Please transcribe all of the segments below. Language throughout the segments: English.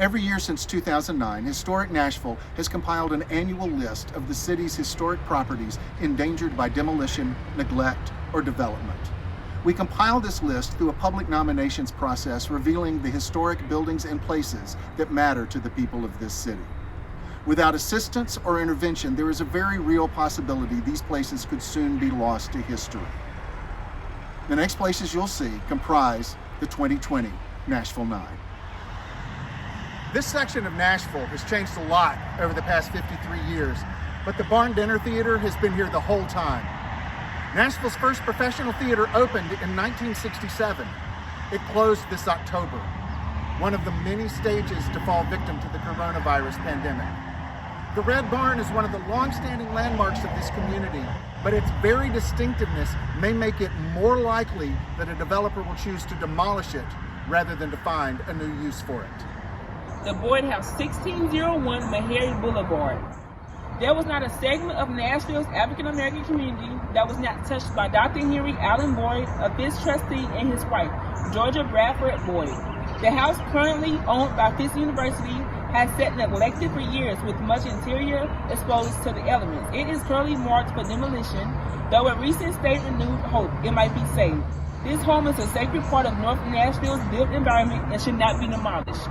Every year since 2009, Historic Nashville has compiled an annual list of the city's historic properties endangered by demolition, neglect, or development. We compile this list through a public nominations process revealing the historic buildings and places that matter to the people of this city. Without assistance or intervention, there is a very real possibility these places could soon be lost to history. The next places you'll see comprise the 2020 Nashville Nine. This section of Nashville has changed a lot over the past 53 years, but the Barn Dinner Theater has been here the whole time. Nashville's first professional theater opened in 1967. It closed this October, one of the many stages to fall victim to the coronavirus pandemic. The Red Barn is one of the long-standing landmarks of this community, but its very distinctiveness may make it more likely that a developer will choose to demolish it rather than to find a new use for it. The Boyd House, 1601 Meharry Boulevard. There was not a segment of Nashville's African-American community that was not touched by Dr. Henry Allen Boyd, a Fisk trustee, and his wife, Georgia Bradford Boyd. The house, currently owned by Fisk University, has sat neglected for years with much interior exposed to the elements. It is currently marked for demolition, though a recent state renewed hope it might be saved. This home is a sacred part of North Nashville's built environment and should not be demolished.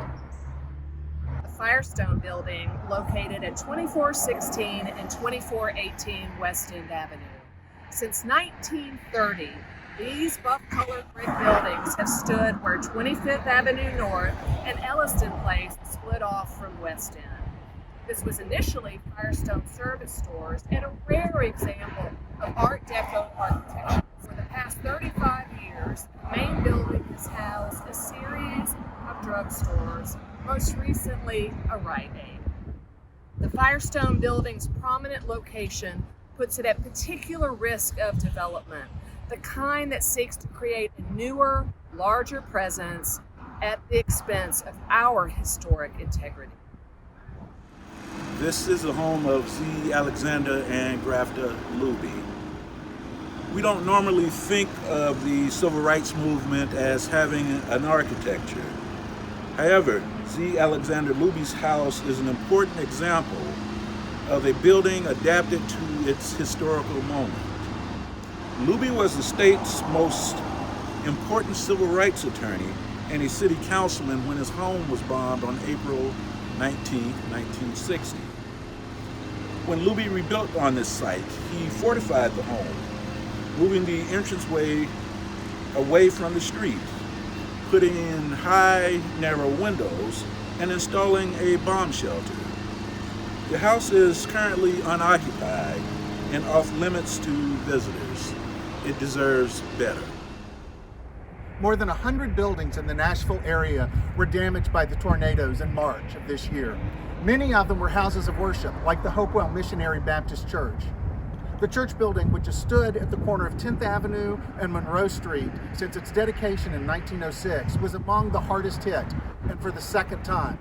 Firestone Building, located at 2416 and 2418 West End Avenue. Since 1930, these buff-colored brick buildings have stood where 25th Avenue North and Elliston Place split off from West End. This was initially Firestone service stores and a rare example of Art Deco architecture. For the past 35 years, the main building has housed a series of drugstores, most recently a Rite Aid. The Firestone Building's prominent location puts it at particular risk of development, the kind that seeks to create a newer, larger presence at the expense of our historic integrity. This is the home of Z. Alexander and Grafter Luby. We don't normally think of the civil rights movement as having an architecture. However, Z. Alexander Luby's house is an important example of a building adapted to its historical moment. Luby was the state's most important civil rights attorney and a city councilman when his home was bombed on April 19, 1960. When Luby rebuilt on this site, he fortified the home, moving the entranceway away from the street, putting in high, narrow windows, and installing a bomb shelter. The house is currently unoccupied and off limits to visitors. It deserves better. More than 100 buildings in the Nashville area were damaged by the tornadoes in March of this year. Many of them were houses of worship, like the Hopewell Missionary Baptist Church. The church building, which has stood at the corner of 10th Avenue and Monroe Street since its dedication in 1906, was among the hardest hit, and for the second time.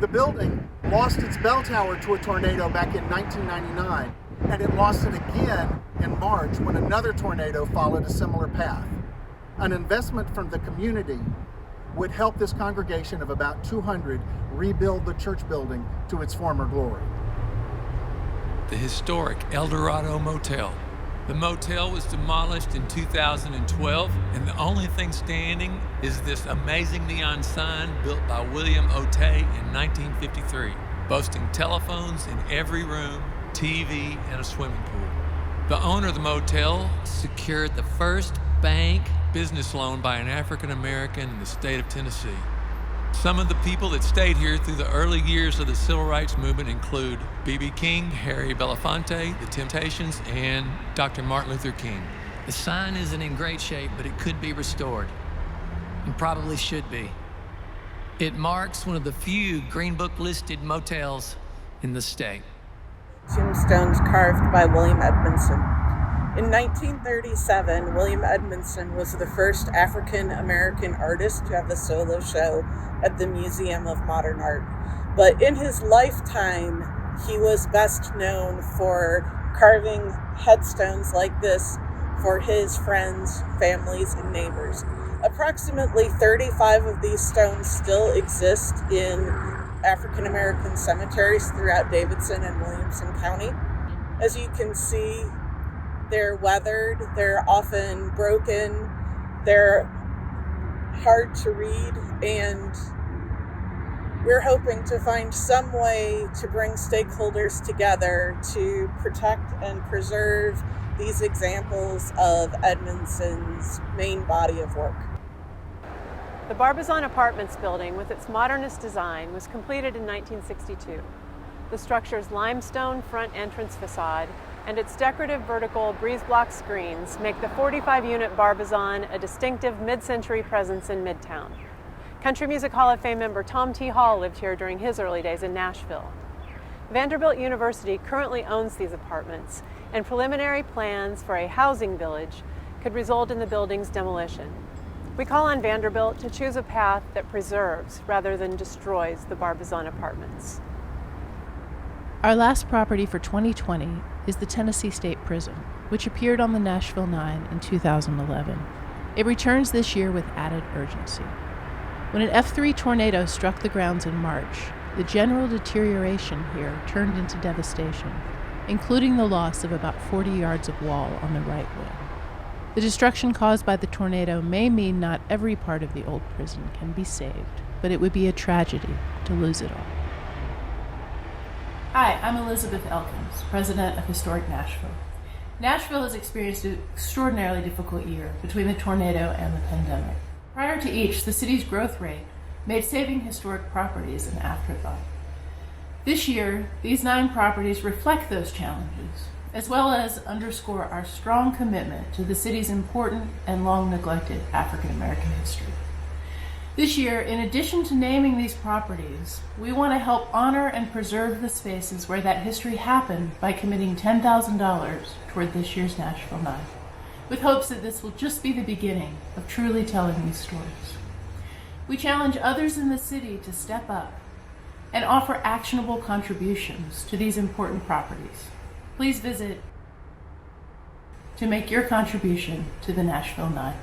The building lost its bell tower to a tornado back in 1999, and it lost it again in March when another tornado followed a similar path. An investment from the community would help this congregation of about 200 rebuild the church building to its former glory. The historic Eldorado Motel. The motel was demolished in 2012, and the only thing standing is this amazing neon sign built by William Otay in 1953, boasting telephones in every room, TV, and a swimming pool. The owner of the motel secured the first bank business loan by an African American in the state of Tennessee. Some of the people that stayed here through the early years of the civil rights movement include B.B. King, Harry Belafonte, The Temptations, and Dr. Martin Luther King. The sign isn't in great shape, but it could be restored, and probably should be. It marks one of the few Green Book listed motels in the state. Tombstones carved by William Edmondson. In 1937, William Edmondson was the first African-American artist to have a solo show at the Museum of Modern Art. But in his lifetime, he was best known for carving headstones like this for his friends, families, and neighbors. Approximately 35 of these stones still exist in African American cemeteries throughout Davidson and Williamson County. As you can see, they're weathered, they're often broken, they're hard to read, and we're hoping to find some way to bring stakeholders together to protect and preserve these examples of Edmondson's main body of work. The Bartholomew Apartments building, with its modernist design, was completed in 1962. The structure's limestone front entrance facade and its decorative vertical breeze block screens make the 45-unit Barbizon a distinctive mid-century presence in Midtown. Country Music Hall of Fame member Tom T. Hall lived here during his early days in Nashville. Vanderbilt University currently owns these apartments, and preliminary plans for a housing village could result in the building's demolition. We call on Vanderbilt to choose a path that preserves rather than destroys the Barbizon Apartments. Our last property for 2020 is the Tennessee State Prison, which appeared on the Nashville Nine in 2011. It returns this year with added urgency. When an F3 tornado struck the grounds in March, the general deterioration here turned into devastation, including the loss of about 40 yards of wall on the right wing. The destruction caused by the tornado may mean not every part of the old prison can be saved, but it would be a tragedy to lose it all. Hi, I'm Elizabeth Elkins, president of Historic Nashville. Nashville has experienced an extraordinarily difficult year between the tornado and the pandemic. Prior to each, the city's growth rate made saving historic properties an afterthought. This year, these 9 properties reflect those challenges, as well as underscore our strong commitment to the city's important and long-neglected African American history. This year, in addition to naming these properties, we want to help honor and preserve the spaces where that history happened by committing $10,000 toward this year's Nashville Nine, with hopes that this will just be the beginning of truly telling these stories. We challenge others in the city to step up and offer actionable contributions to these important properties. Please visit to make your contribution to the Nashville Nine.